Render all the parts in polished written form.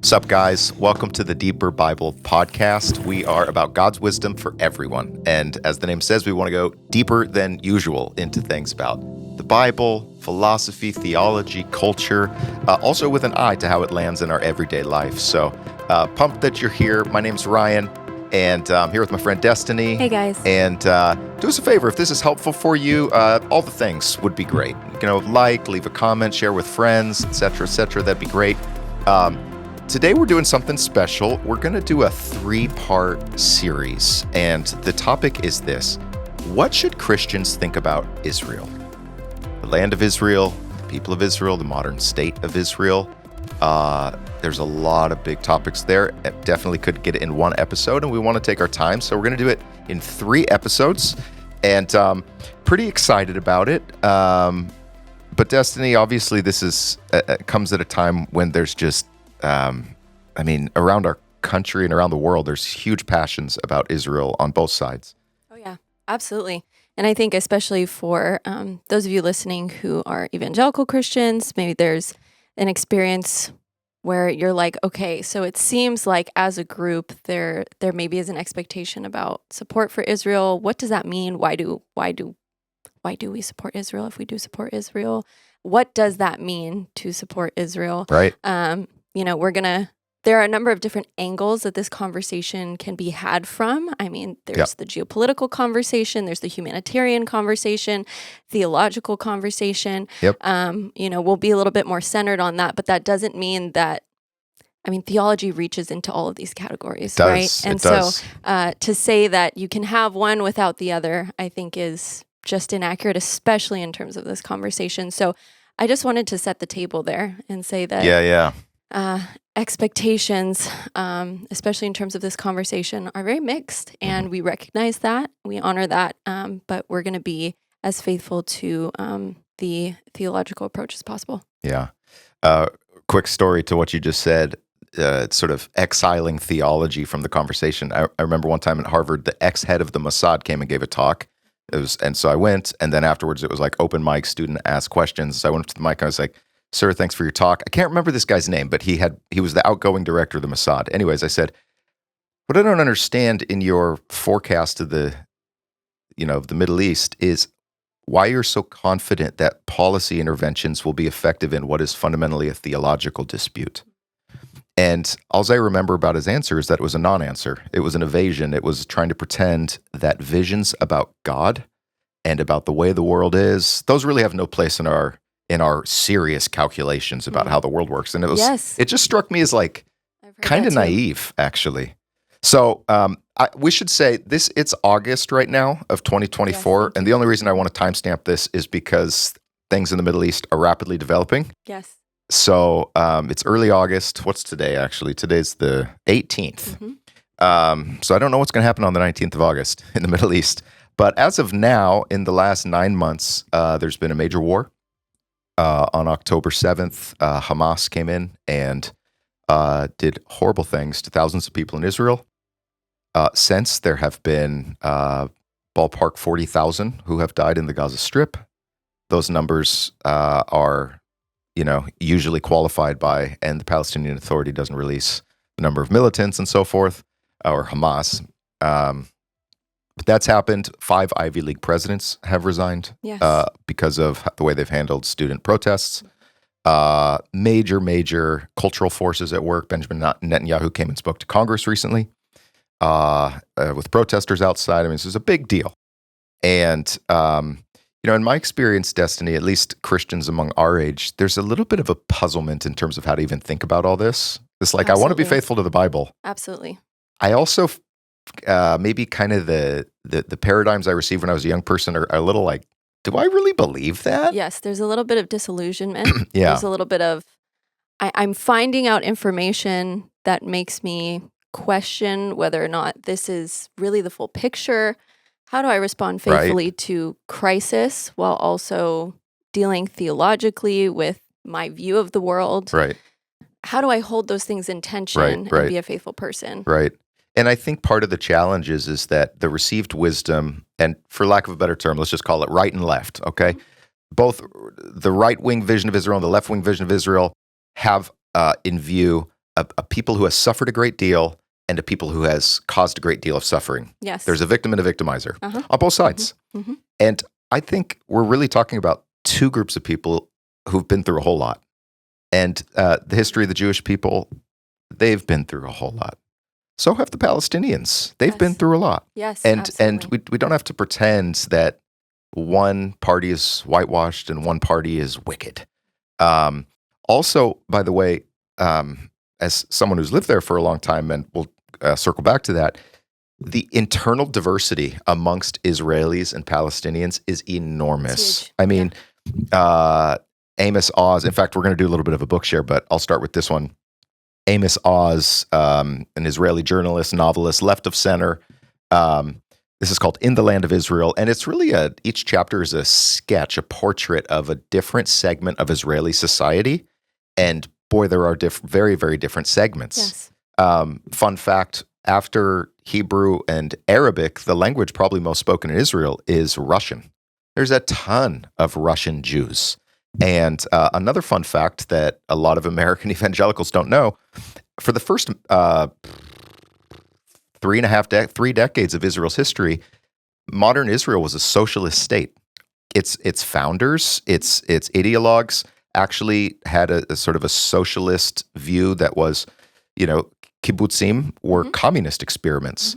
What's up, guys? Welcome to the Deeper Bible podcast. We are about God's wisdom for everyone. And as the name says, we want to go deeper than usual into things about the Bible, philosophy, theology, culture, also with an eye to how it lands in our everyday life. So pumped that you're here. My name's Ryan, and I'm here with my friend Destiny. Hey, guys. And do us a favor, if this is helpful for you, all the things would be great. Leave a comment, share with friends, etc., that'd be great. Today we're doing something special. We're going to do a 3-part series, and the topic is this: what should Christians think about Israel? The land of Israel, the people of Israel, the modern state of Israel. There's a lot of big topics there. It definitely could get it in one episode, and we want to take our time, so we're going to do it in 3 episodes, and pretty excited about it. But Destiny, obviously this is comes at a time when there's just around our country and around the world, there's huge passions about Israel on both sides. Oh, yeah, absolutely. And I think especially for those of you listening who are evangelical Christians, maybe there's an experience where you're like, okay, so it seems like as a group, there maybe is an expectation about support for Israel. What does that mean? Why do we support Israel if we do support Israel? What does that mean to support Israel? Right. There are a number of different angles that this conversation can be had from. I mean, there's the geopolitical conversation, there's the humanitarian conversation, theological conversation. Yep. We'll be a little bit more centered on that, but that doesn't mean that, theology reaches into all of these categories, right? And so to say that you can have one without the other, I think is just inaccurate, especially in terms of this conversation. So I just wanted to set the table there and say that expectations, especially in terms of this conversation, are very mixed, and we recognize that, we honor that, but we're going to be as faithful to the theological approach as possible. Yeah. Quick story to what you just said, sort of exiling theology from the conversation. I remember one time at Harvard, the ex-head of the Mossad came and gave a talk. And so I went, and then afterwards it was like open mic, student ask questions. So I went up to the mic, and I was like, "Sir, thanks for your talk." I can't remember this guy's name, but he was the outgoing director of the Mossad. Anyways, I said, "What I don't understand in your forecast of the Middle East is why you're so confident that policy interventions will be effective in what is fundamentally a theological dispute." And all I remember about his answer is that it was a non-answer. It was an evasion. It was trying to pretend that visions about God and about the way the world is, those really have no place in our serious calculations about how the world works. And it just struck me as like kind of naive, actually. So we should say it's August right now of 2024. Yes, and the only reason I want to timestamp this is because things in the Middle East are rapidly developing. Yes. So it's early August. What's today, actually? Today's the 18th. Mm-hmm. So I don't know what's going to happen on the 19th of August in the Middle East. But as of now, in the last 9 months, there's been a major war. On October 7th, Hamas came in and did horrible things to thousands of people in Israel. Since there have been ballpark 40,000 who have died in the Gaza Strip. Those numbers are usually qualified by, and the Palestinian Authority doesn't release the number of militants and so forth, or Hamas. But that's happened. 5 Ivy League presidents have resigned because of the way they've handled student protests. Major cultural forces at work. Benjamin Netanyahu came and spoke to Congress recently with protesters outside. This is a big deal. And in my experience, Destiny, at least Christians among our age, there's a little bit of a puzzlement in terms of how to even think about all this. It's like, Absolutely. I want to be faithful to the Bible. Absolutely. I also, maybe kind of the paradigms I received when I was a young person are a little like, do I really believe that? Yes, there's a little bit of disillusionment. Yeah. There's a little bit of, I'm finding out information that makes me question whether or not this is really the full picture. How do I respond faithfully to crisis while also dealing theologically with my view of the world? Right. How do I hold those things in tension and be a faithful person? Right. And I think part of the challenge is that the received wisdom, and for lack of a better term, let's just call it right and left, okay? Mm-hmm. Both the right-wing vision of Israel and the left-wing vision of Israel have in view a people who has suffered a great deal and a people who has caused a great deal of suffering. Yes. There's a victim and a victimizer on both sides. Mm-hmm. And I think we're really talking about two groups of people who've been through a whole lot. And the history of the Jewish people, they've been through a whole lot. So have the Palestinians. They've been through a lot. Yes, and absolutely. we don't have to pretend that one party is whitewashed and one party is wicked. Also, by the way, as someone who's lived there for a long time, and we'll circle back to that, the internal diversity amongst Israelis and Palestinians is enormous. I mean, Amos Oz, in fact, we're going to do a little bit of a book share, but I'll start with this one. Amos Oz, an Israeli journalist, novelist, left of center. This is called In the Land of Israel. And it's really each chapter is a sketch, a portrait of a different segment of Israeli society. And boy, there are very, very different segments. Yes. Fun fact, after Hebrew and Arabic, the language probably most spoken in Israel is Russian. There's a ton of Russian Jews. And another fun fact that a lot of American evangelicals don't know, for the first 3 decades of Israel's history, modern Israel was a socialist state. Its founders, its ideologues actually had a sort of a socialist view that was, kibbutzim were communist experiments.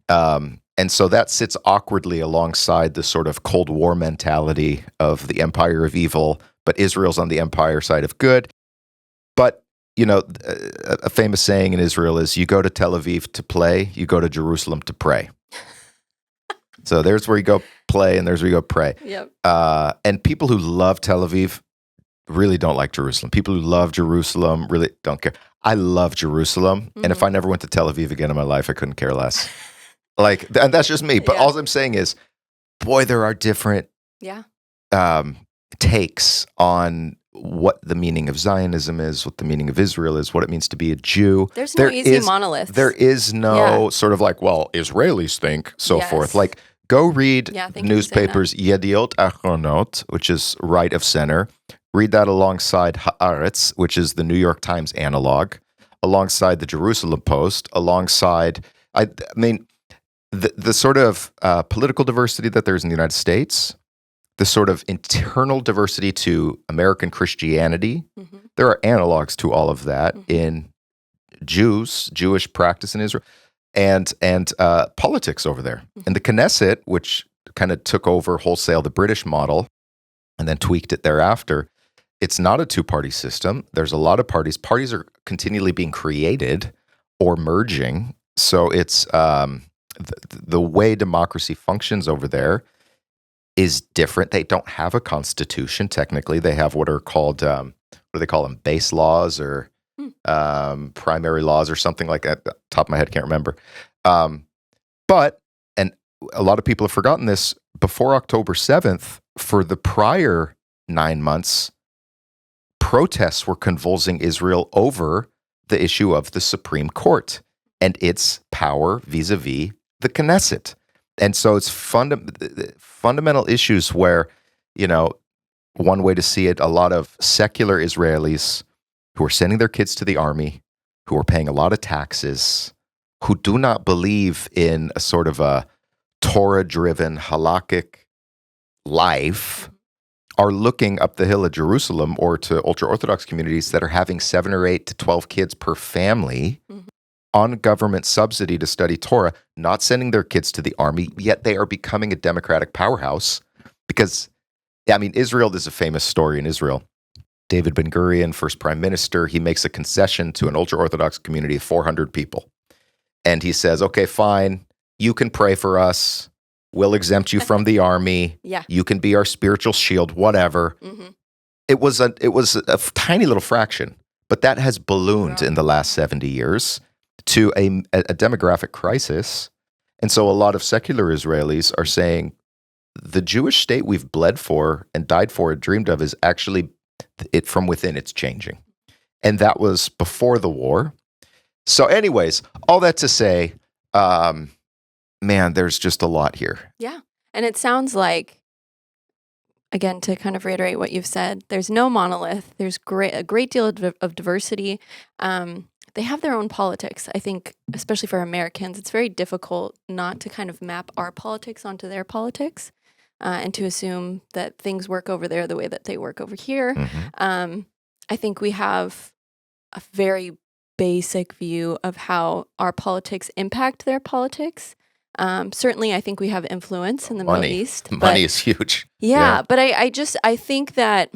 And so that sits awkwardly alongside the sort of Cold War mentality of the empire of evil, but Israel's on the empire side of good. But, a famous saying in Israel is, you go to Tel Aviv to play, you go to Jerusalem to pray. So there's where you go play and there's where you go pray. Yep. And people who love Tel Aviv really don't like Jerusalem. People who love Jerusalem really don't care. I love Jerusalem. And if I never went to Tel Aviv again in my life, I couldn't care less. And that's just me. But all I'm saying is, boy, there are different takes on what the meaning of Zionism is, what the meaning of Israel is, what it means to be a Jew. There's no easy monolith. There is no sort of like, well, Israelis think, so forth. Like, go read newspapers, Yediot Achronot, which is right of center. Read that alongside Haaretz, which is the New York Times analog, alongside the Jerusalem Post, alongside, I mean, the sort of political diversity that there's in the United States, the sort of internal diversity to American Christianity, there are analogs to all of that in Jewish practice in Israel, and politics over there. And the Knesset, which kind of took over wholesale the British model and then tweaked it thereafter, it's not a two-party system. There's a lot of parties. Parties are continually being created or merging. So it's the way democracy functions over there is different. They don't have a constitution, technically. They have what are called, what do they call them, base laws or primary laws or something like that. Top of my head, can't remember. But, and a lot of people have forgotten this, before October 7th, for the prior 9 months, protests were convulsing Israel over the issue of the Supreme Court and its power vis-a-vis the Knesset. And so it's fundamental issues where, one way to see it, a lot of secular Israelis who are sending their kids to the army, who are paying a lot of taxes, who do not believe in a sort of a Torah-driven halakhic life, are looking up the hill of Jerusalem or to ultra-Orthodox communities that are having 7 or 8 to 12 kids per family on government subsidy to study Torah, not sending their kids to the army, yet they are becoming a democratic powerhouse. Because, Israel, there's a famous story in Israel. David Ben-Gurion, first prime minister, he makes a concession to an ultra-Orthodox community of 400 people. And he says, okay, fine, you can pray for us. We'll exempt you from the army. You can be our spiritual shield, whatever. It was a tiny little fraction, but that has ballooned in the last 70 years to a demographic crisis. And so a lot of secular Israelis are saying the Jewish state we've bled for and died for and dreamed of is actually, it from within, it's changing. And that was before the war. So anyways, all that to say, man, there's just a lot here. Yeah. And it sounds like, again, to kind of reiterate what you've said, there's no monolith. There's a great deal of diversity. they have their own politics. I think, especially for Americans, it's very difficult not to kind of map our politics onto their politics and to assume that things work over there the way that they work over here. I think we have a very basic view of how our politics impact their politics. Certainly, I think we have influence in the Middle East. Money is huge. Yeah, but I think that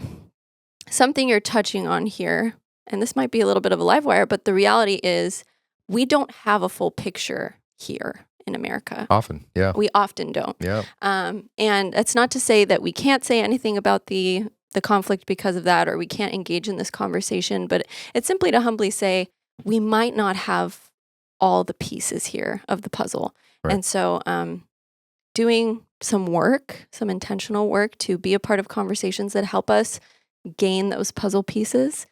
something you're touching on here, and this might be a little bit of a live wire, but the reality is we don't have a full picture here in America. Often, yeah. We often don't. Yeah. And that's not to say that we can't say anything about the conflict because of that, or we can't engage in this conversation, but it's simply to humbly say we might not have all the pieces here of the puzzle. Right. And so doing some work, some intentional work to be a part of conversations that help us gain those puzzle pieces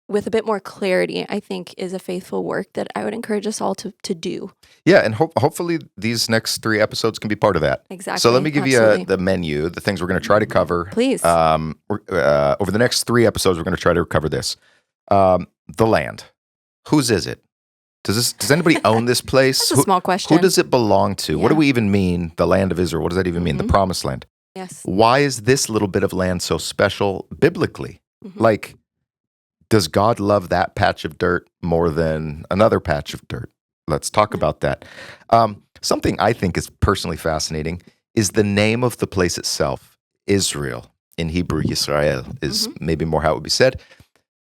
with a bit more clarity, I think is a faithful work that I would encourage us all to do. Yeah, and hopefully these next 3 episodes can be part of that. Exactly. So let me give you the menu, the things we're going to try to cover. Please. Over the next 3 episodes, we're going to try to cover this. The land. Whose is it? Does anybody own this place? That's a small question. Who does it belong to? Yeah. What do we even mean, the land of Israel? What does that even mean, the promised land? Yes. Why is this little bit of land so special biblically? Like, does God love that patch of dirt more than another patch of dirt? Let's talk about that. Something I think is personally fascinating is the name of the place itself. Israel. In Hebrew, Yisrael is maybe more how it would be said.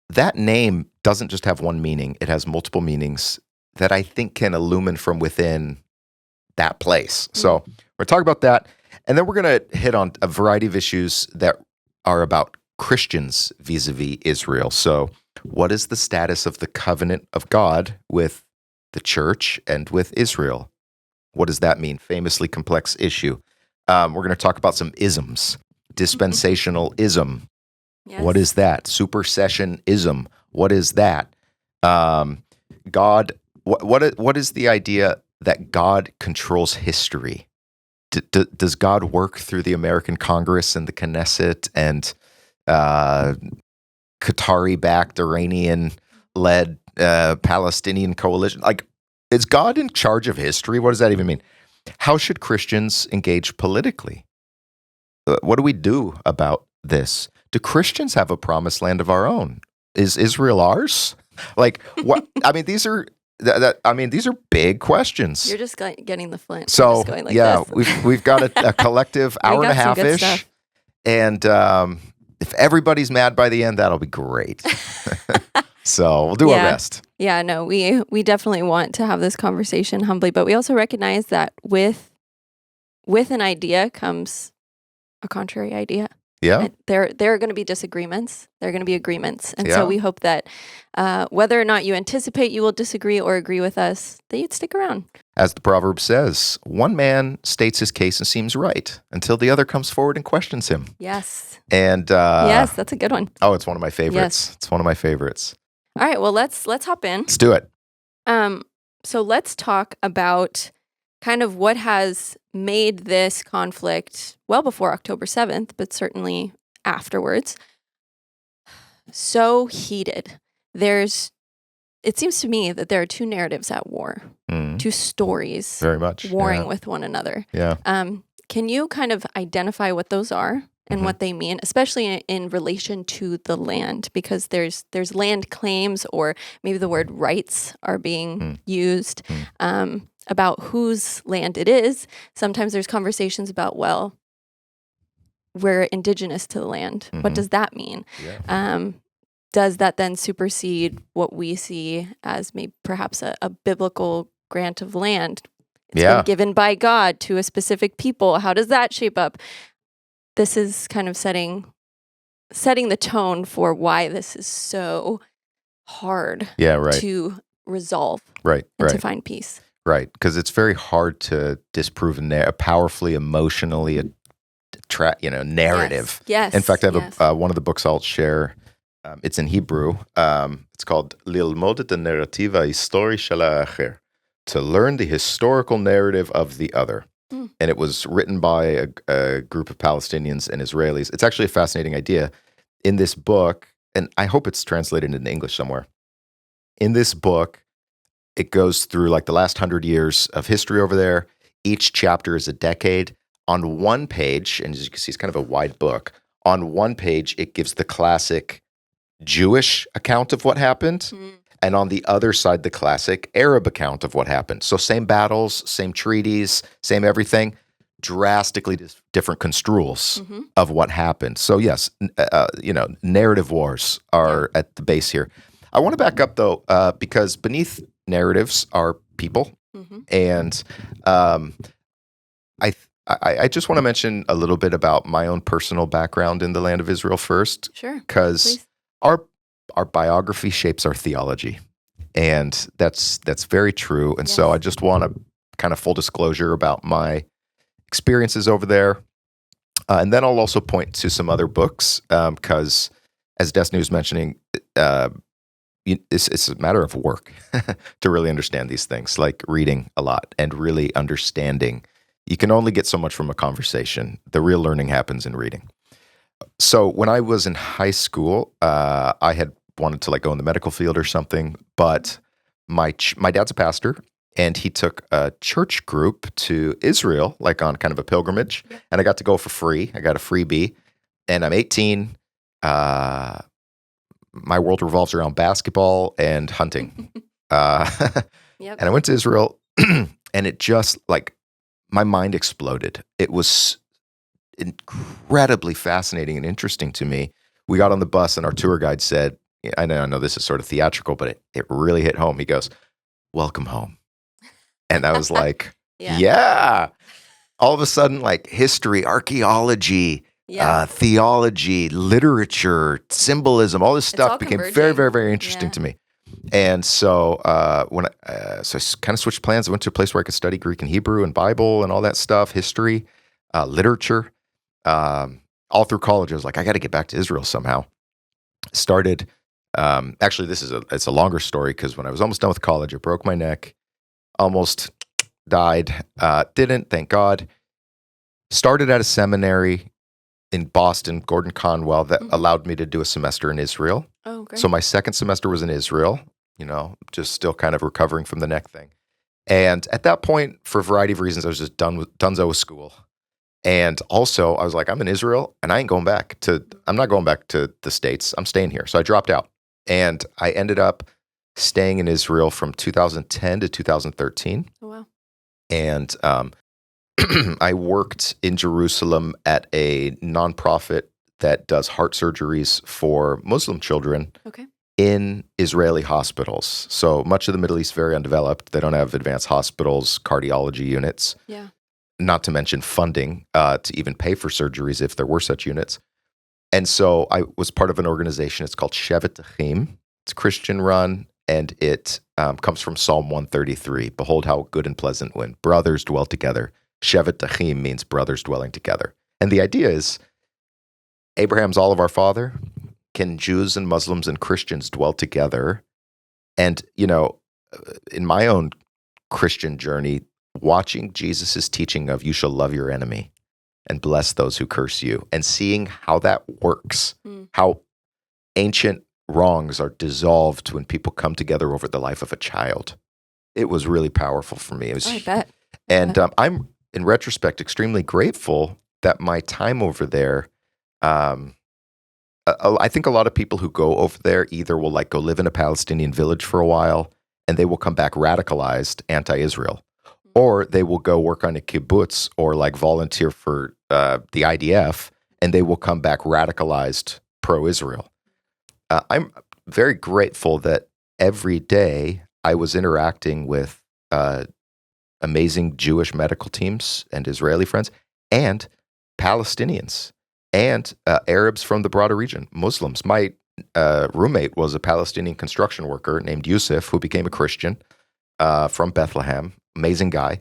That name doesn't just have one meaning. It has multiple meanings that I think can illumine from within that place. So we're talking about that. And then we're going to hit on a variety of issues that are about Christians vis-a-vis Israel. So what is the status of the covenant of God with the church and with Israel? What does that mean? Famously complex issue. We're going to talk about some isms. Dispensationalism. Yes. What is that? Supersessionism. What is that? God. What is the idea that God controls history? Does God work through the American Congress and the Knesset and Qatari-backed, Iranian-led Palestinian coalition? Like, is God in charge of history? What does that even mean? How should Christians engage politically? What do we do about this? Do Christians have a promised land of our own? Is Israel ours? Like, what? I mean, these are big questions. You're just getting the flint. So just going like yeah, this. we've got a collective hour and a half ish, and if everybody's mad by the end, that'll be great. So we'll do our best. Yeah, no, we definitely want to have this conversation humbly, but we also recognize that with an idea comes a contrary idea. Yeah. There are going to be disagreements. There are going to be agreements. And so we hope that whether or not you anticipate you will disagree or agree with us, that you'd stick around. As the proverb says, one man states his case and seems right until the other comes forward and questions him. Yes. And yes, that's a good one. Oh, it's one of my favorites. Yes. It's one of my favorites. All right, well, let's hop in. Let's do it. So let's talk about kind of what has made this conflict well before October 7th, but certainly afterwards, so heated. It seems to me that there are 2 narratives at war, 2 stories very much warring with one another. Yeah. Can you kind of identify what those are and what they mean, especially in relation to the land? Because there's land claims, or maybe the word rights are being used about whose land it is. Sometimes there's conversations about, well, we're indigenous to the land. What does that mean? Yeah. Does that then supersede what we see as maybe perhaps a biblical grant of land? It's been given by God to a specific people. How does that shape up? This is kind of setting the tone for why this is so hard to resolve and to find peace. Right, because it's very hard to disprove a powerfully, emotionally narrative. Yes. In fact, I have one of the books I'll share. It's in Hebrew. It's called Lilmod et narrativa histori shel ha'acher, to learn the historical narrative of the other. And it was written by a group of Palestinians and Israelis. It's actually a fascinating idea. In this book, and I hope it's translated into English somewhere, in this book, it goes through like the last 100 years of history over there. Each chapter is a decade. On one page, and as you can see, it's kind of a wide book. On one page, it gives the classic Jewish account of what happened. And on the other side, the classic Arab account of what happened. So same battles, same treaties, same everything, drastically different construals of what happened. So yes, narrative wars are at the base here. I want to back up though, because beneath narratives are people, and I just want to mention a little bit about my own personal background in the land of Israel first. Sure. Because our biography shapes our theology, and that's very true. And so I just want to kind of full disclosure about my experiences over there, and then I'll also point to some other books because, as Destiny was mentioning, it's a matter of work to really understand these things, like reading a lot and really understanding. You can only get so much from a conversation. The real learning happens in reading. So when I was in high school, I had wanted to like go in the medical field or something, but my dad's a pastor, and he took a church group to Israel, like on kind of a pilgrimage, and I got to go for free. I got a freebie, and I'm 18. My world revolves around basketball and hunting. And I went to Israel, and it just like my mind exploded. It was incredibly fascinating and interesting to me. We got on the bus, and our tour guide said, I know this is sort of theatrical, but it really hit home. He goes, "Welcome home." And I was like, yeah. All of a sudden, like history, archaeology, theology, literature, symbolism, all this stuff became very, very, very interesting to me. And so so I kind of switched plans. I went to a place where I could study Greek and Hebrew and Bible and all that stuff, history, literature. All through college, I was like, I got to get back to Israel somehow. Started, actually, it's a longer story, because when I was almost done with college, I broke my neck, almost died, didn't, thank God. Started at a seminary in Boston, Gordon Conwell, that allowed me to do a semester in Israel. Oh, great. So my second semester was in Israel, just still kind of recovering from the neck thing. And at that point, for a variety of reasons, I was just donezo with school. And also, I was like, I'm in Israel, and I'm not going back to the States. I'm staying here. So I dropped out. And I ended up staying in Israel from 2010 to 2013. Oh, wow. And I worked in Jerusalem at a nonprofit that does heart surgeries for Muslim children in Israeli hospitals. So much of the Middle East, very undeveloped. They don't have advanced hospitals, cardiology units. Yeah. Not to mention funding to even pay for surgeries if there were such units. And so I was part of an organization. It's called Shevet Achim. It's Christian run, and it comes from Psalm 133. Behold how good and pleasant when brothers dwell together. Shevet Achim means brothers dwelling together. And the idea is Abraham's all of our father. Can Jews and Muslims and Christians dwell together? And, in my own Christian journey, watching Jesus' teaching of you shall love your enemy and bless those who curse you, and seeing how that works, how ancient wrongs are dissolved when people come together over the life of a child. It was really powerful for me. I bet. And I'm, in retrospect, extremely grateful that my time over there, I think a lot of people who go over there either will like go live in a Palestinian village for a while, and they will come back radicalized anti-Israel, or they will go work on a kibbutz or like volunteer for the IDF, and they will come back radicalized pro-Israel. I'm very grateful that every day I was interacting with amazing Jewish medical teams and Israeli friends, and Palestinians, and Arabs from the broader region, Muslims. My roommate was a Palestinian construction worker named Yusuf, who became a Christian from Bethlehem. Amazing guy,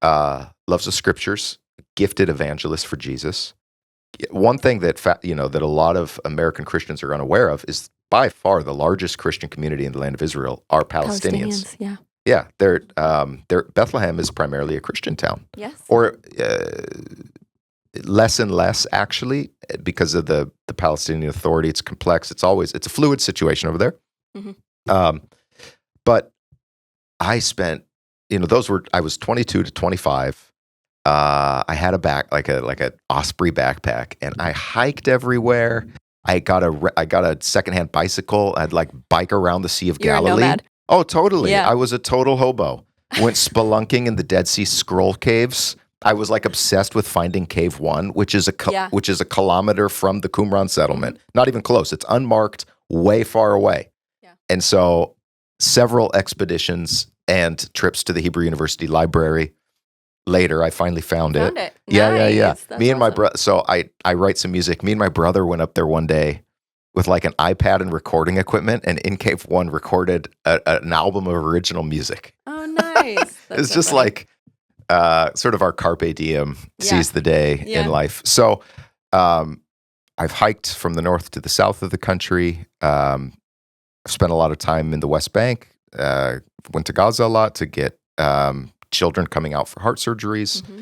loves the scriptures, gifted evangelist for Jesus. One thing that that a lot of American Christians are unaware of is by far the largest Christian community in the land of Israel are Palestinians. Yeah, they're Bethlehem is primarily a Christian town. Yes, or less and less actually, because of the Palestinian Authority. It's complex. It's a fluid situation over there. But I spent, I was 22 to 25. I had like a Osprey backpack, and I hiked everywhere. I got a secondhand bicycle. I'd like bike around the Sea of You're a Galilee. nomad. Oh, totally. Yeah. I was a total hobo. Went spelunking in the Dead Sea Scroll caves. I was like obsessed with finding Cave 1, which is a kilometer from the Qumran settlement. Not even close. It's unmarked, way far away. Yeah. And so several expeditions and trips to the Hebrew University Library. Later, I finally found it. Yeah. Nice. Me and my awesome. brother. So I write some music. Me and my brother went up there one day with like an iPad and recording equipment, and in Cave 1 recorded an album of original music. Oh, nice. It's just like sort of our carpe diem, seize the day in life. So I've hiked from the north to the south of the country. I've spent a lot of time in the West Bank. Went to Gaza a lot to get children coming out for heart surgeries. Mm-hmm.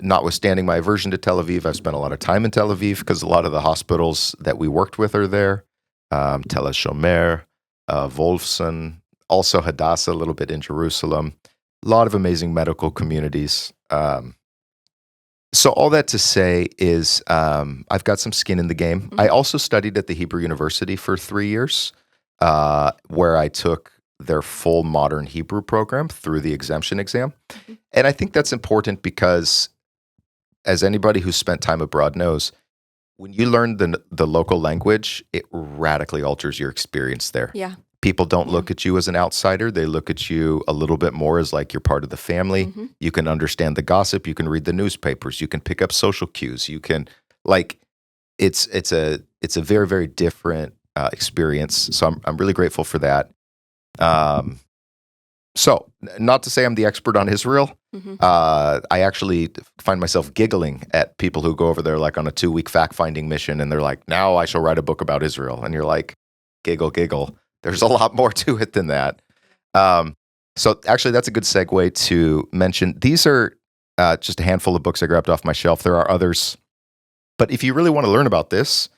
Notwithstanding my aversion to Tel Aviv, I've spent a lot of time in Tel Aviv because a lot of the hospitals that we worked with are there. Tel HaShomer, Wolfson, also Hadassah, a little bit in Jerusalem. A lot of amazing medical communities. So all that to say is I've got some skin in the game. Mm-hmm. I also studied at the Hebrew University for 3 years, where I took their full modern Hebrew program through the exemption exam. Mm-hmm. And I think that's important because, as anybody who's spent time abroad knows, when you learn the local language, it radically alters your experience there. Yeah. People don't look at you as an outsider. They look at you a little bit more as like you're part of the family. Mm-hmm. You can understand the gossip. You can read the newspapers. You can pick up social cues. You can it's a very, very different experience. So I'm really grateful for that. So not to say I'm the expert on Israel. Mm-hmm. I actually find myself giggling at people who go over there like on a 2-week fact-finding mission, and they're like, now I shall write a book about Israel. And you're like, giggle. There's a lot more to it than that. So actually, that's a good segue to mention. These are just a handful of books I grabbed off my shelf. There are others. But if you really want to learn about this,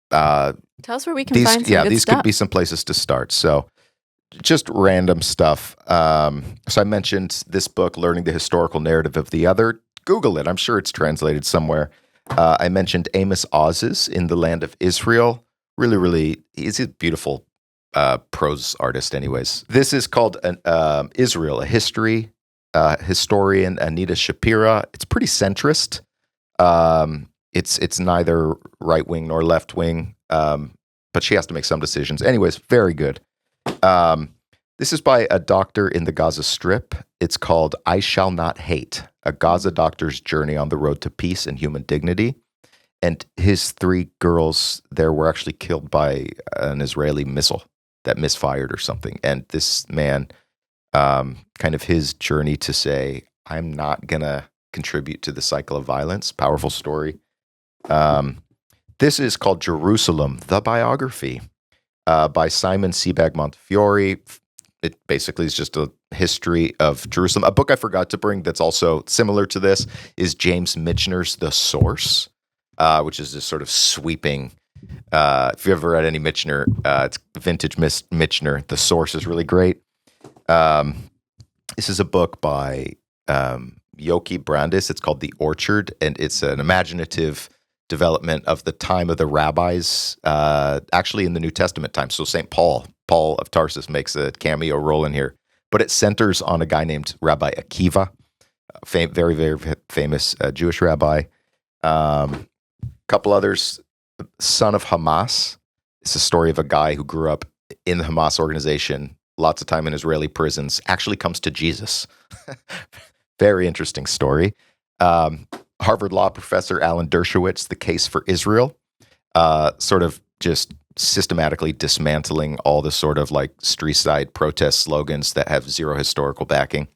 tell us where we can find some good these stuff. could be some places to start. So just random stuff. So I mentioned this book, Learning the Historical Narrative of the Other. Google it. I'm sure it's translated somewhere. I mentioned Amos Oz's In the Land of Israel. Really, really, he's a beautiful prose artist anyways. This is called Israel, a History, historian Anita Shapira. It's pretty centrist. It's neither right-wing nor left-wing, but she has to make some decisions. Anyways, very good. This is by a doctor in the Gaza Strip. It's called I Shall Not Hate, a Gaza doctor's journey on the road to peace and human dignity. And his 3 girls there were actually killed by an Israeli missile that misfired or something. And this man, kind of his journey to say, I'm not going to contribute to the cycle of violence. Powerful story. This is called Jerusalem, the Biography, by Simon Sebag Montefiore. It basically is just a history of Jerusalem. A book I forgot to bring that's also similar to this is James Michener's The Source, which is this sort of sweeping. If you've ever read any Michener, it's vintage Michener. The Source is really great. This is a book by Yoki Brandis. It's called The Orchard, and it's an imaginative development of the time of the rabbis, actually in the New Testament time. So St. Paul of Tarsus makes a cameo role in here, but it centers on a guy named Rabbi Akiva, very, very famous Jewish rabbi. Couple others, son of Hamas. It's a story of a guy who grew up in the Hamas organization, lots of time in Israeli prisons, actually comes to Jesus. Very interesting story. Harvard Law professor Alan Dershowitz, The Case for Israel, sort of just systematically dismantling all the sort of like street-side protest slogans that have zero historical backing.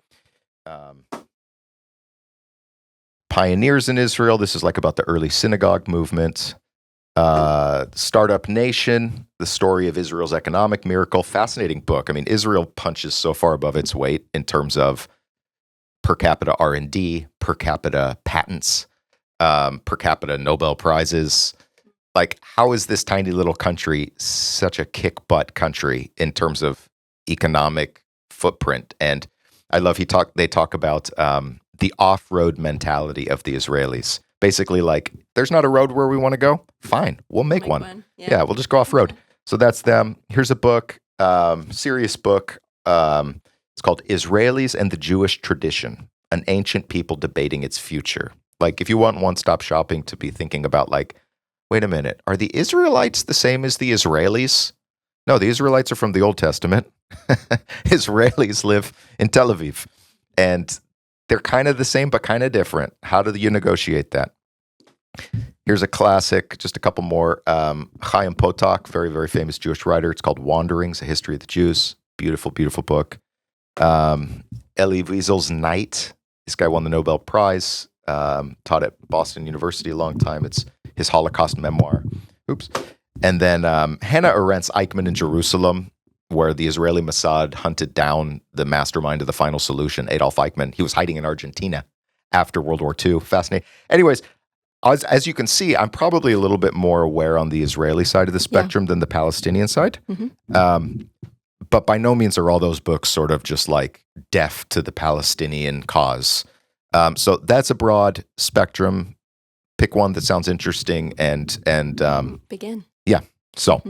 Pioneers in Israel, this is like about the early synagogue movement. Startup Nation, the story of Israel's economic miracle. Fascinating book. I mean, Israel punches so far above its weight in terms of per capita R&D, per capita patents, per capita Nobel Prizes. Like, how is this tiny little country such a kick-butt country in terms of economic footprint. And I love they talk about the off-road mentality of the Israelis. Basically, like, there's not a road where we want to go. Fine, we'll make one. Yeah, we'll just go off-road. So that's them. Here's a book, serious book. It's called Israelis and the Jewish Tradition, an ancient people debating its future. Like, if you want one-stop shopping to be thinking about, like, wait a minute, are the Israelites the same as the Israelis? No, the Israelites are from the Old Testament. Israelis live in Tel Aviv. And they're kind of the same, but kind of different. How do you negotiate that? Here's a classic, just a couple more. Chaim Potok, very, very famous Jewish writer. It's called Wanderings, A History of the Jews. Beautiful, beautiful book. Elie Wiesel's Night. This guy won the Nobel Prize. Taught at Boston University a long time. It's his Holocaust memoir. Oops. And then Hannah Arendt's Eichmann in Jerusalem, where the Israeli Mossad hunted down the mastermind of the final solution, Adolf Eichmann. He was hiding in Argentina after World War II. Fascinating. Anyways, as you can see, I'm probably a little bit more aware on the Israeli side of the spectrum than the Palestinian side. But by no means are all those books sort of just like deaf to the Palestinian cause. So that's a broad spectrum. Pick one that sounds interesting and begin. Yeah. So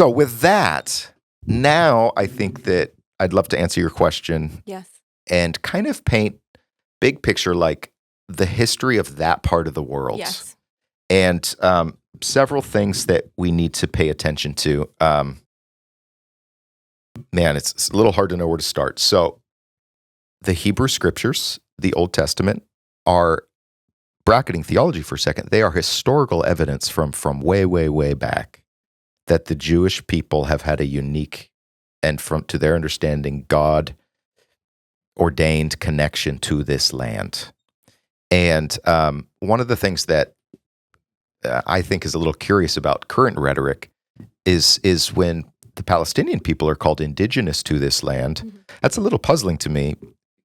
with that, now I think that I'd love to answer your question. Yes. And kind of paint big picture, like the history of that part of the world. Yes. And several things that we need to pay attention to. Man, it's a little hard to know where to start. So the Hebrew scriptures, the Old Testament, are, bracketing theology for a second, they are historical evidence from way, way, way back that the Jewish people have had a unique and, from to their understanding, God ordained connection to this land. And one of the things that I think is a little curious about current rhetoric is when the Palestinian people are called indigenous to this land. That's a little puzzling to me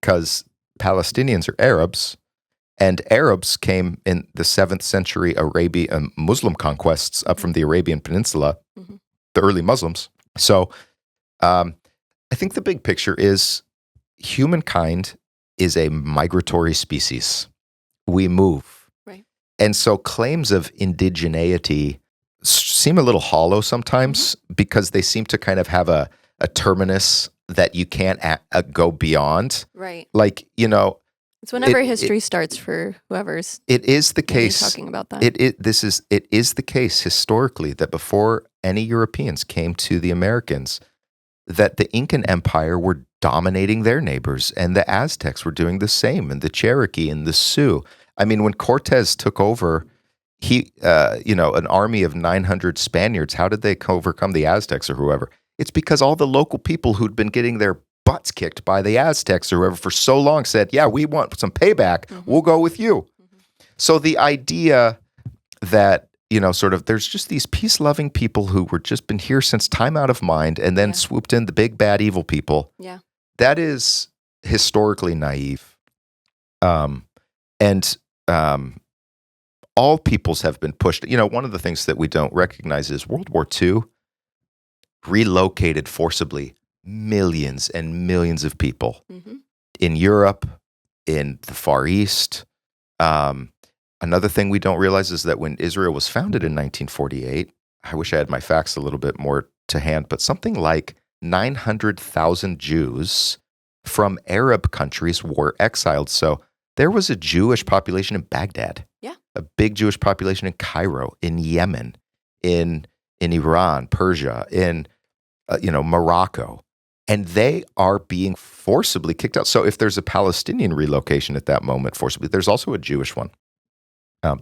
because Palestinians are Arabs, and Arabs came in the 7th century Arabian Muslim conquests up from the Arabian Peninsula, the early Muslims. So I think the big picture is humankind is a migratory species. We move. Right. And so claims of indigeneity seem a little hollow sometimes because they seem to kind of have a terminus that you can't go beyond. Right. Like, you know, it's whenever history starts for whoever's. It is the case talking about that. It is the case historically that before any Europeans came to the Americans, that the Incan Empire were dominating their neighbors, and the Aztecs were doing the same, and the Cherokee and the Sioux. I mean, when Cortez took over, an army of 900 Spaniards, how did they overcome the Aztecs or whoever? It's because all the local people who'd been getting their butts kicked by the Aztecs or whoever for so long said, yeah, we want some payback. We'll go with you. So the idea that, sort of there's just these peace-loving people who were just been here since time out of mind and then swooped in the big, bad, evil people. Yeah. That is historically naive. All peoples have been pushed. One of the things that we don't recognize is World War II relocated forcibly millions and millions of people in Europe, in the Far East. Another thing we don't realize is that when Israel was founded in 1948, I wish I had my facts a little bit more to hand, but something like 900,000 Jews from Arab countries were exiled. So there was a Jewish population in Baghdad. Yeah. A big Jewish population in Cairo, in Yemen, in Iran, Persia, in Morocco. And they are being forcibly kicked out. So if there's a Palestinian relocation at that moment, forcibly, there's also a Jewish one.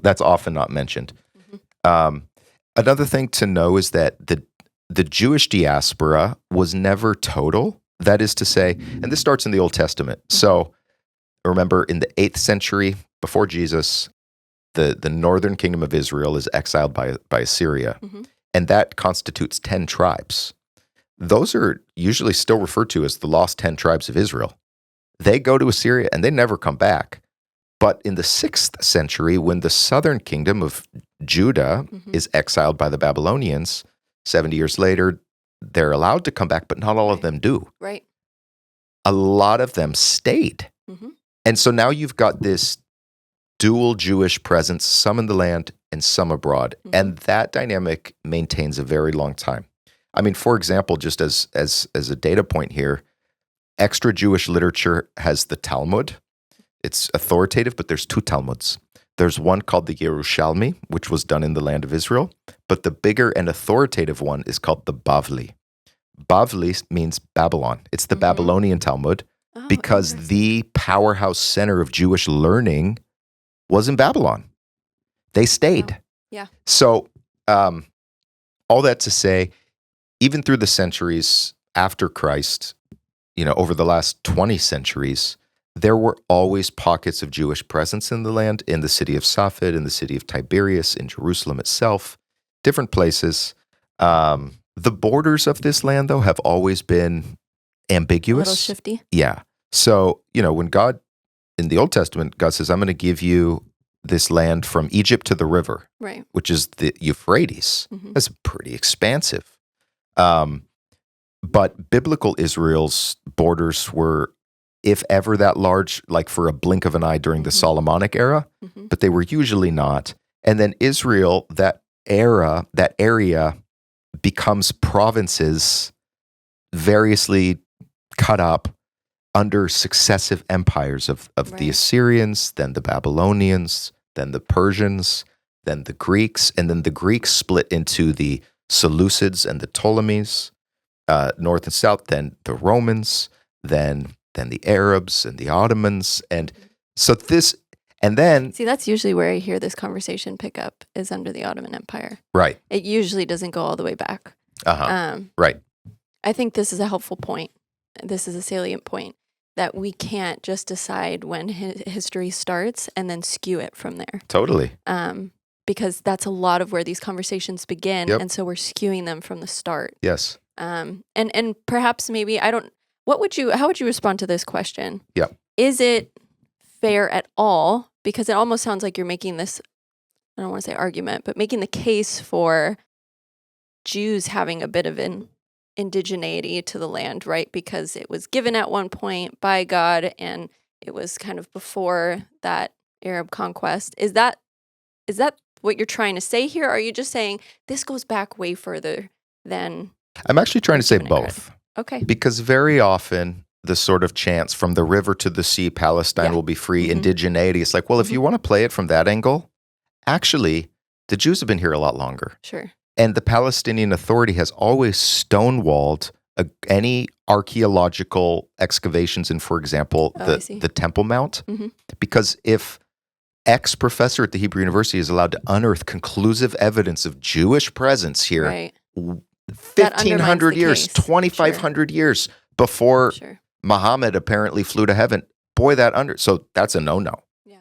That's often not mentioned. Another thing to know is that the Jewish diaspora was never total. That is to say, and this starts in the Old Testament. So remember, in the 8th century before Jesus, the northern kingdom of Israel is exiled by Assyria, and that constitutes 10 tribes. Those are usually still referred to as the lost 10 tribes of Israel. They go to Assyria and they never come back. But in the 6th century, when the southern kingdom of Judah is exiled by the Babylonians, 70 years later, they're allowed to come back, but not all of them do. Right. A lot of them stayed. Mm-hmm. And so now you've got this dual Jewish presence, some in the land and some abroad. Mm-hmm. And that dynamic maintains a very long time. I mean, for example, just as a data point here, extra Jewish literature has the Talmud. It's authoritative, but there's two Talmuds. There's one called the Yerushalmi, which was done in the land of Israel, but the bigger and authoritative one is called the Bavli. Bavli means Babylon. It's the Babylonian Talmud because the powerhouse center of Jewish learning was in Babylon. They stayed. Wow. Yeah. So all that to say, even through the centuries after Christ, over the last 20 centuries, there were always pockets of Jewish presence in the land, in the city of Safed, in the city of Tiberias, in Jerusalem itself, different places. The borders of this land, though, have always been ambiguous. A little shifty. Yeah. So, when God, in the Old Testament, God says, I'm going to give you this land from Egypt to the river, right, which is the Euphrates. Mm-hmm. That's pretty expansive. But biblical Israel's borders were, if ever, that large, like for a blink of an eye during the Solomonic era, but they were usually not. And then Israel, that area becomes provinces variously cut up under successive empires of the Assyrians, then the Babylonians, then the Persians, then the Greeks, and then the Greeks split into the Seleucids and the Ptolemies, north and south, then the Romans, then the Arabs and the Ottomans. And so then... See, that's usually where I hear this conversation pick up, is under the Ottoman Empire. Right. It usually doesn't go all the way back. Right. I think this is a helpful point. This is a salient point, that we can't just decide when history starts and then skew it from there. Totally. Because that's a lot of where these conversations begin, and so we're skewing them from the start. Yes. And perhaps maybe, how would you respond to this question? Yeah. Is it fair at all? Because it almost sounds like you're making this, I don't want to say argument, but making the case for Jews having a bit of an indigeneity to the land, right? Because it was given at one point by God, and it was kind of before that Arab conquest. Is that what you're trying to say here? Or are you just saying this goes back way further than... I'm actually trying to say both. Okay. Because very often the sort of chants from the river to the sea, Palestine will be free, indigeneity. It's like, well, if you want to play it from that angle, actually, the Jews have been here a lot longer. Sure. And the Palestinian Authority has always stonewalled any archaeological excavations in, for example, the Temple Mount. Because if X professor at the Hebrew University is allowed to unearth conclusive evidence of Jewish presence here, 1,500 years, 2,500 years before Muhammad apparently flew to heaven, so that's a no-no. Yeah.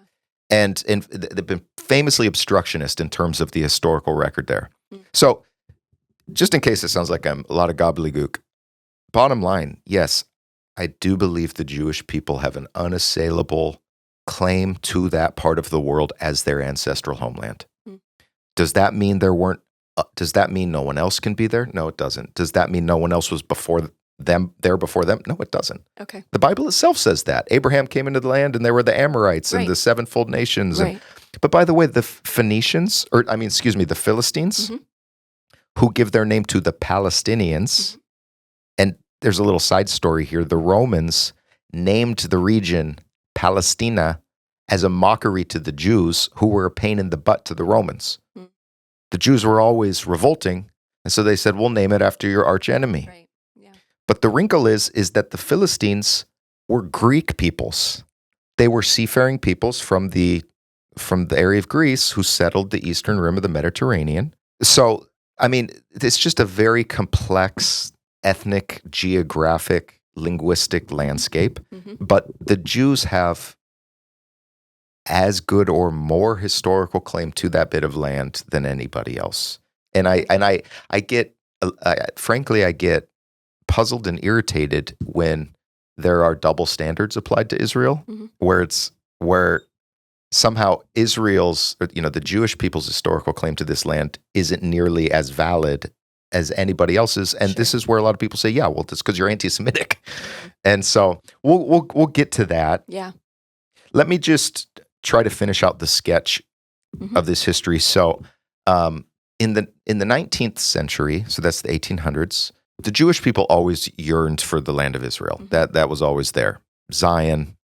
And they've been famously obstructionist in terms of the historical record there. So just in case it sounds like I'm a lot of gobbledygook, bottom line, yes, I do believe the Jewish people have an unassailable claim to that part of the world as their ancestral homeland. Does that mean does that mean no one else can be there? No, it doesn't. Does that mean no one else was before them? No, it doesn't. Okay. The Bible itself says that. Abraham came into the land and there were the Amorites and the sevenfold nations. But by the way, the Philistines, who give their name to the Palestinians, and there's a little side story here. The Romans named the region Palestina as a mockery to the Jews, who were a pain in the butt to the Romans. The Jews were always revolting, and so they said, we'll name it after your archenemy. Right. Yeah. But the wrinkle is that the Philistines were Greek peoples. They were seafaring peoples from the area of Greece who settled the eastern rim of the Mediterranean. So, I mean, it's just a very complex ethnic, geographic, linguistic landscape. But the Jews have as good or more historical claim to that bit of land than anybody else. And I get, frankly, I get puzzled and irritated when there are double standards applied to Israel, where somehow Israel's, the Jewish people's historical claim to this land isn't nearly as valid as anybody else's. And this is where a lot of people say, yeah, well, it's because you're anti-Semitic. And so we'll get to that. Yeah. Let me just try to finish out the sketch of this history. So in the 19th century, so that's the 1800s, the Jewish people always yearned for the land of Israel. That was always there. Zion,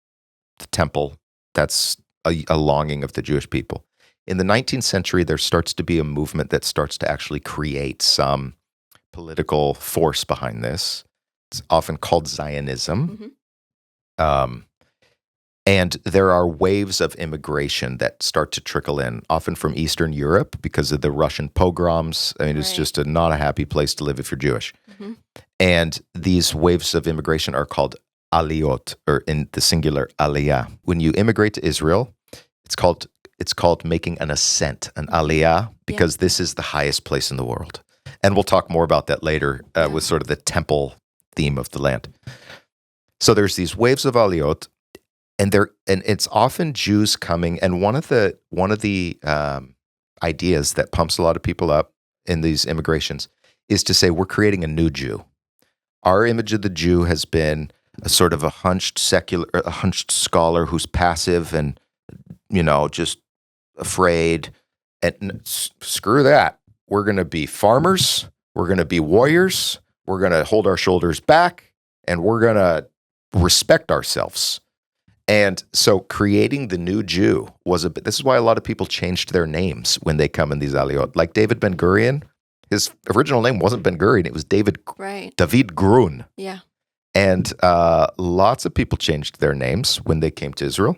the temple, that's a longing of the Jewish people. In the 19th century, there starts to be a movement that starts to actually create some political force behind this. It's often called Zionism. And there are waves of immigration that start to trickle in, often from Eastern Europe because of the Russian pogroms. I mean, it's just not a happy place to live if you're Jewish. And these waves of immigration are called aliyot, or in the singular, aliyah. When you immigrate to Israel, it's called making an ascent, an aliyah, because this is the highest place in the world. And we'll talk more about that later with sort of the temple theme of the land. So there's these waves of aliyot, and it's often Jews coming. And one of the ideas that pumps a lot of people up in these immigrations is to say we're creating a new Jew. Our image of the Jew has been a sort of a hunched scholar who's passive and just afraid. And screw that. We're going to be farmers. We're going to be warriors. We're going to hold our shoulders back, and we're going to respect ourselves. And so creating the new Jew this is why a lot of people changed their names when they come in these aliyot. Like David Ben-Gurion, his original name wasn't Ben-Gurion, it was David Grun. Yeah. And lots of people changed their names when they came to Israel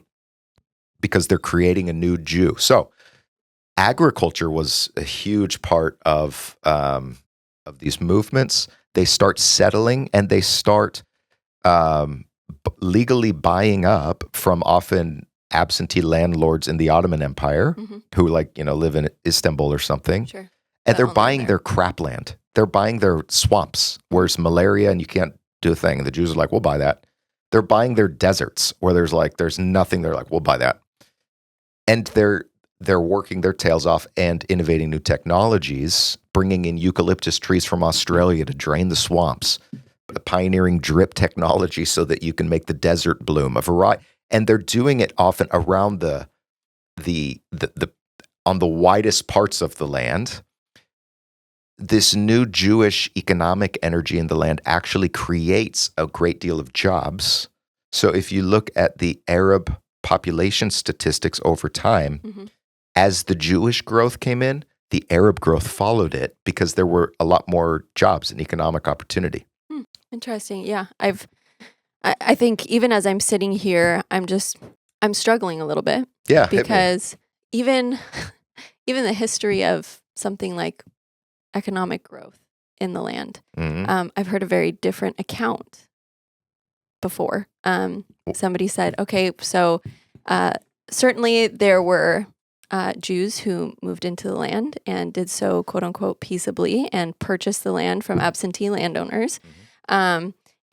because they're creating a new Jew. So agriculture was a huge part of these movements. They start settling, and they start legally buying up from often absentee landlords in the Ottoman Empire who live in Istanbul or something. Sure. And they're buying their crapland. They're buying their swamps where it's malaria and you can't do a thing. And the Jews are like, we'll buy that. They're buying their deserts where there's nothing. They're like, we'll buy that. And they're working their tails off and innovating new technologies, bringing in eucalyptus trees from Australia to drain the swamps, pioneering drip technology so that you can make the desert bloom, a variety. And they're doing it often around on the widest parts of the land. This new Jewish economic energy in the land actually creates a great deal of jobs. So if you look at the Arab population statistics over time, as the Jewish growth came in, the Arab growth followed it because there were a lot more jobs and economic opportunity. Interesting. Yeah. I think even as I'm sitting here, I'm struggling a little bit. Yeah. Because even the history of something like economic growth in the land, I've heard a very different account before. Somebody said, okay, so certainly there were Jews who moved into the land and did so, quote unquote, peaceably and purchased the land from absentee landowners.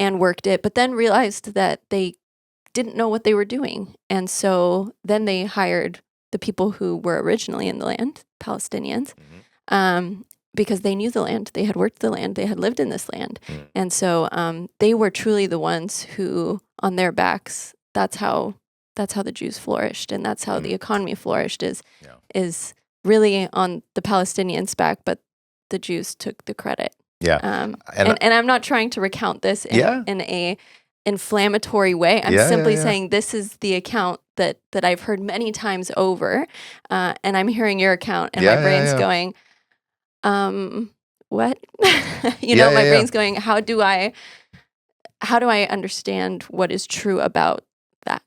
And worked it, but then realized that they didn't know what they were doing. And so then they hired the people who were originally in the land, Palestinians, because they knew the land, they had worked the land, they had lived in this land. And so they were truly the ones who, on their backs, that's how the Jews flourished, and that's how the economy flourished is really on the Palestinians' back, but the Jews took the credit. Yeah. And I'm not trying to recount this in a inflammatory way. I'm simply saying this is the account that I've heard many times over. And I'm hearing your account and my brain's going, what? My brain's going, how do I understand what is true about that?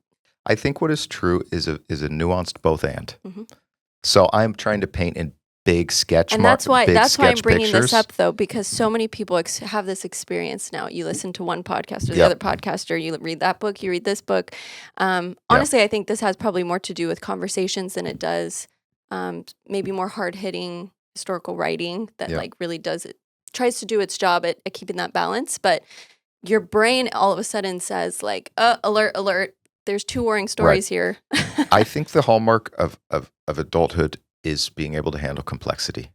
I think what is true is a nuanced both and. So I'm trying to paint in big sketch and that's why I'm bringing pictures. This up, though, because so many people have this experience now. You listen to one podcast or the other podcast, or you read that book, you read this book. Honestly, I think this has probably more to do with conversations than it does maybe more hard-hitting historical writing that really tries to do its job at keeping that balance. But your brain all of a sudden says alert, there's two warring stories here. I think the hallmark of adulthood is being able to handle complexity.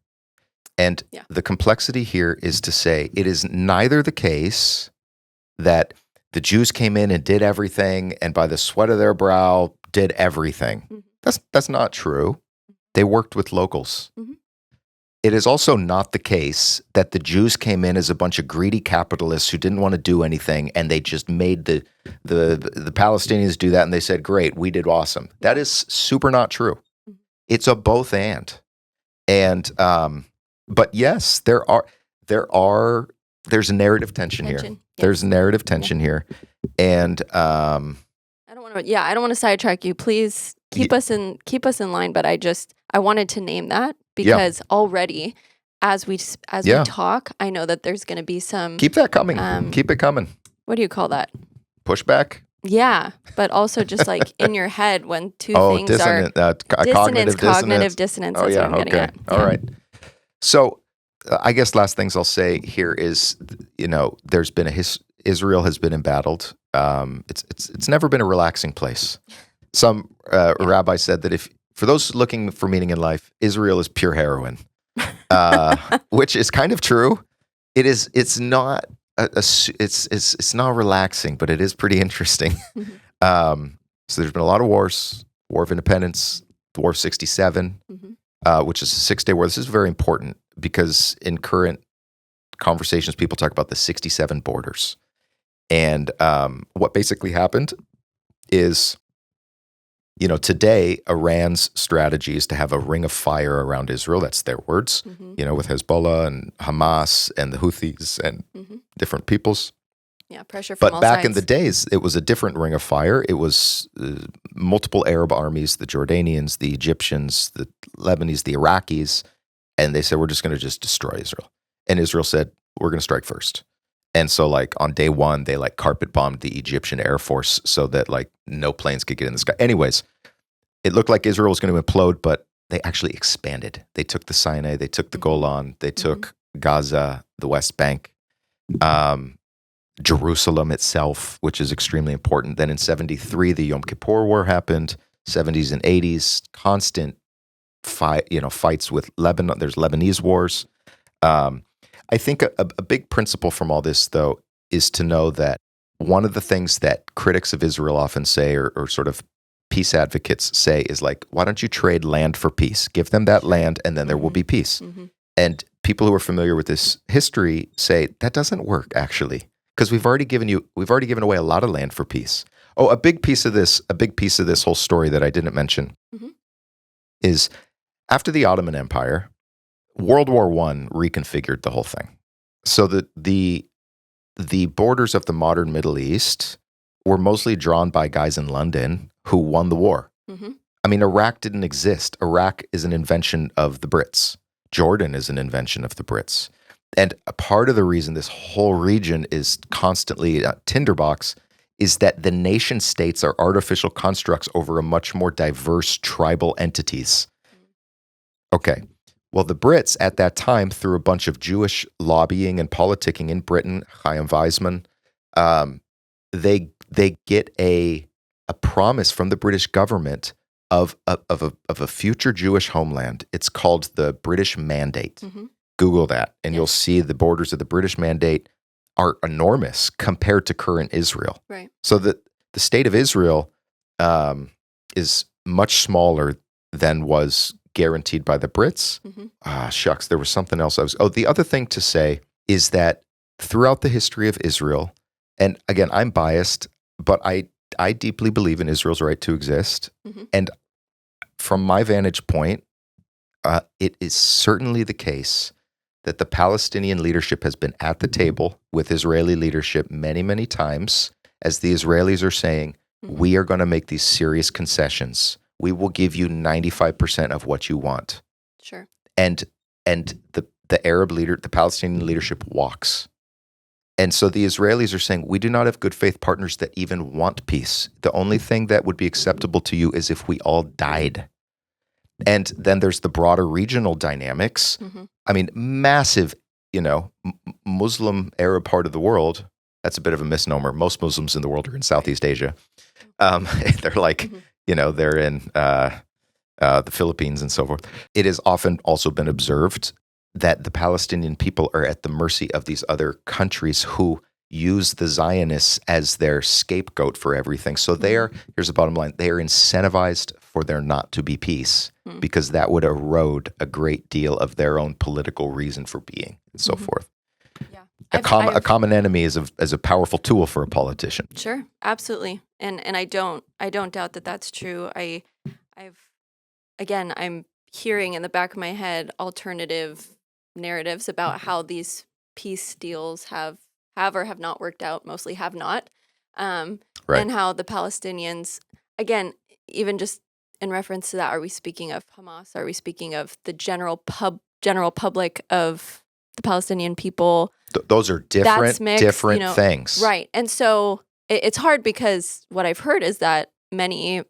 And Yeah. the complexity here is to say it is neither the case that the Jews came in and did everything and by the sweat of their brow did everything. Mhm. That's not true. They worked with locals. Mhm. It is also not the case that the Jews came in as a bunch of greedy capitalists who didn't want to do anything, and they just made the Palestinians do that, and they said, "Great, we did awesome." That is super not true. Mhm. It's a both and, but yes, there's a narrative tension here. Tension, There's yes. narrative tension here, and I don't want to. Yeah, I don't want to sidetrack you. Please keep us in line. But I wanted to name that because already, as we talk, I know that there's going to be some. keep that coming. Keep it coming. What do you call that? Pushback. Yeah, but also just like in your head when two things dissonant, are cognitive dissonance. Oh, That's yeah, what I'm getting at. All right. So I guess last things I'll say here is, there's been Israel has been embattled. It's never been a relaxing place. Some rabbi said that for those looking for meaning in life, Israel is pure heroin, which is kind of true. It is. It's not. It's not relaxing, but it is pretty interesting. Mhm. So there's been a lot of wars: War of Independence, the War of '67, which is a 6-day war. This is very important because in current conversations, people talk about the 67 borders, and what basically happened is, today Iran's strategy is to have a ring of fire around Israel. That's their words. With Hezbollah and Hamas and the Houthis and different peoples. Yeah, pressure from all But back sides. in the days, it was a different ring of fire. It was multiple Arab armies, the Jordanians, the Egyptians, the Lebanese, the Iraqis, and they said, we're just going to destroy Israel. And Israel said, we're going to strike first. And so on day one, they carpet bombed the Egyptian Air Force so that no planes could get in the sky. Anyways, it looked like Israel was going to implode, but they actually expanded. They took the Sinai, they took the Golan, they took Gaza, the West Bank, Jerusalem itself, which is extremely important. Then in 73, the Yom Kippur War happened, 70s and 80s, constant fights with Lebanon. There's Lebanese wars. I think a big principle from all this, though, is to know that one of the things that critics of Israel often say, or sort of peace advocates say, is why don't you trade land for peace? Give them that land, and then there will be peace. And people who are familiar with this history say that doesn't work, actually, because we've already given away a lot of land for peace. Oh, a big piece of this whole story that I didn't mention is after the Ottoman Empire, World War I reconfigured the whole thing. So the borders of the modern Middle East were mostly drawn by guys in London who won the war. I mean, Iraq didn't exist. Iraq is an invention of the Brits. Jordan is an invention of the Brits. And a part of the reason this whole region is constantly a tinderbox is that the nation states are artificial constructs over a much more diverse tribal entities. Okay. Well, the Brits at that time, through a bunch of Jewish lobbying and politicking in Britain, Chaim Weizmann, they get a promise from the British government of a future Jewish homeland. It's called the British Mandate. Google that, and you'll see the borders of the British Mandate are enormous compared to current Israel. Right. So the state of Israel is much smaller than was guaranteed by the Brits. Shucks, there was something else the other thing to say is that throughout the history of Israel, and again, I'm biased, but I deeply believe in Israel's right to exist. And from my vantage point, it is certainly the case that the Palestinian leadership has been at the table with Israeli leadership many, many times, as the Israelis are saying, we are going to make these serious concessions. We will give you 95% of what you want. Sure. And the Arab leader, the Palestinian leadership walks. And so the Israelis are saying, we do not have good faith partners that even want peace. The only thing that would be acceptable to you is if we all died. And then there's the broader regional dynamics. I mean, massive, Muslim Arab part of the world. That's a bit of a misnomer. Most Muslims in the world are in Southeast Asia. They're they're in the Philippines and so forth. It has often also been observed that the Palestinian people are at the mercy of these other countries who use the Zionists as their scapegoat for everything. So here's the bottom line, they are incentivized for there not to be peace because that would erode a great deal of their own political reason for being and so forth. Yeah. A common enemy is a powerful tool for a politician. Sure, absolutely. And I don't doubt that that's true. I'm hearing in the back of my head alternative narratives about how these peace deals have or have not worked out, mostly have not. And how the Palestinians, again, even just in reference to that, are we speaking of Hamas? Are we speaking of the general public of the Palestinian people? Those are different things. Right. And so it's hard because what I've heard is that the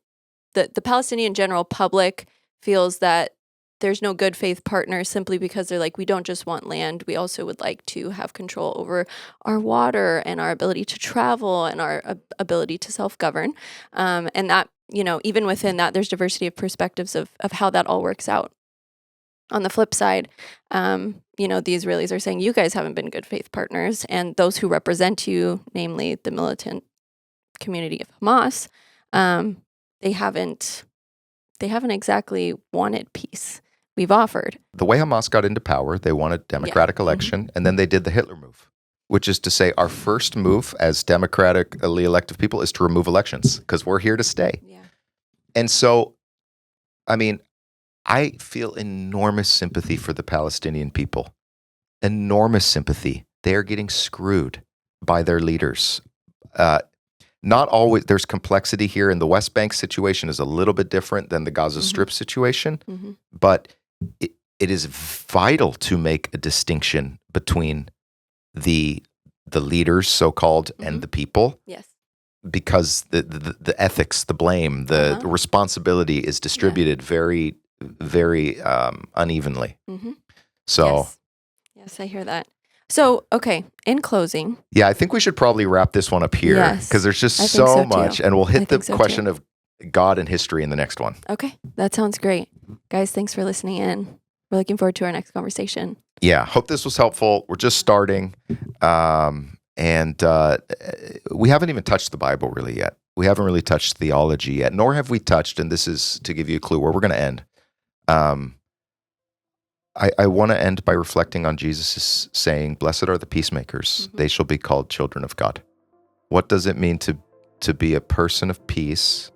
Palestinian general public feels that there's no good faith partner simply because they're like, we don't just want land. We also would like to have control over our water and our ability to travel and our ability to self-govern. And that, even within that, there's diversity of perspectives of how that all works out. On the flip side, the Israelis are saying you guys haven't been good faith partners, and those who represent you, namely the militant community of Hamas, they haven't exactly wanted peace. We've offered. The way Hamas got into power, they wanted democratic election, and then they did the Hitler move, which is to say our first move as democratically elected people is to remove elections because we're here to stay. Yeah. And so, I feel enormous sympathy for the Palestinian people. Enormous sympathy. They are getting screwed by their leaders. Not always. There's complexity here, and the West Bank situation is a little bit different than the Gaza Strip situation. But it is vital to make a distinction between the leaders, so-called, and the people. Yes. Because the ethics, the blame, the responsibility is distributed very, very unevenly. So, yes, I hear that. So, okay, in closing. Yeah, I think we should probably wrap this one up here because there's just so much, and we'll hit the question of God and history in the next one. Okay, that sounds great. Guys, thanks for listening in. We're looking forward to our next conversation. Yeah, hope this was helpful. We're just starting, and we haven't even touched the Bible really yet. We haven't really touched theology yet, nor have we touched, and this is to give you a clue where we're going to end. I want to end by reflecting on Jesus' saying, "Blessed are the peacemakers; they shall be called children of God." What does it mean to be a person of peace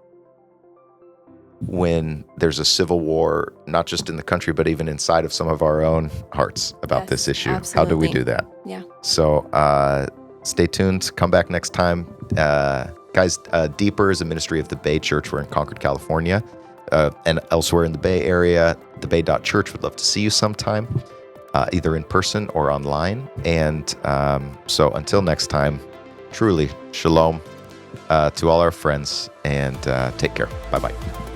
when there's a civil war, not just in the country, but even inside of some of our own hearts about this issue? Absolutely. How do we do that? Yeah. So stay tuned. Come back next time. Guys, Deeper is a ministry of the Bay Church. We're in Concord, California. And elsewhere in the Bay Area, thebay.church. Would love to see you sometime, either in person or online. And so until next time, truly, shalom to all our friends, and take care. Bye-bye.